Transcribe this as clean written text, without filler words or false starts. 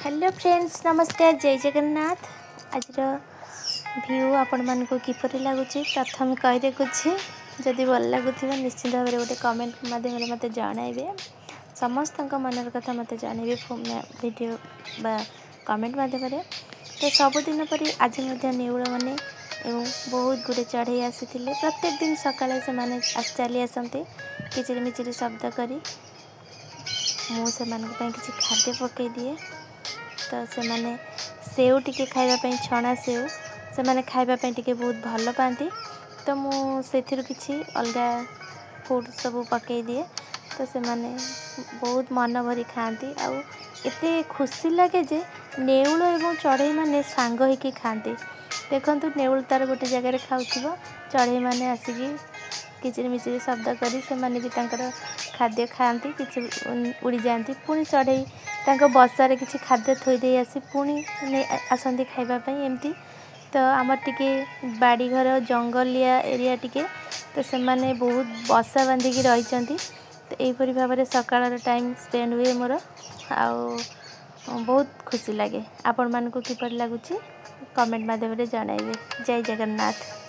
Hello friends, नमस्कार। जय जगन्नाथ। आज व्यू आपण मान को किपर लगुच प्रथम कही देखुची जदि भल लगुवा निश्चित भाव में गोटे कमेंट माध्यम मत जनइबे। समस्त मनर कथा मत जनइबे वीडियो बा कमेंट माध्यम। तो सबुदिन पर आज नेउल मैंने बहुत गुड़े चढ़ई आसी प्रत्येक दिन सकाଳେ से चली आसती किचिरी मिचिरी शब्द करी मुझे किसी खाद्य पकई दिए। तो से माने सेव टिके खाइबा छणा सेव से माने खाइबा टिके बहुत भल पाती। तो मुझे किसी अलगा फूड सब पकई दिए तो से माने बहुत मन भरी खाती। आउ एते खुशी लगे जे नेउल एवं चढ़ई माने सांग होइकी खाती। देखंतु नेउल तार गोटे जगह खाऊ चढ़ई माने आसिकी किचिरी मिचिरी शब्द करी से माने भी तांकर खाद्य खाती किसी उड़ी जाती। पुणी चढ़ई बसारे किसी खाद्य थोदे आसी पुणी आसती खाइबापी एमती। तो आमर टिके बाड़ी घर जंगलिया एरिया टिके तो से माने बहुत बसा बांधिकी रही। तो यहीपरी भाव में सकाळ टाइम स्पेंड हुए मोर आउ बहुत खुशी लगे। आपण मानक किपर लगुच कमेंट माध्यम जनइबे। जय जगन्नाथ।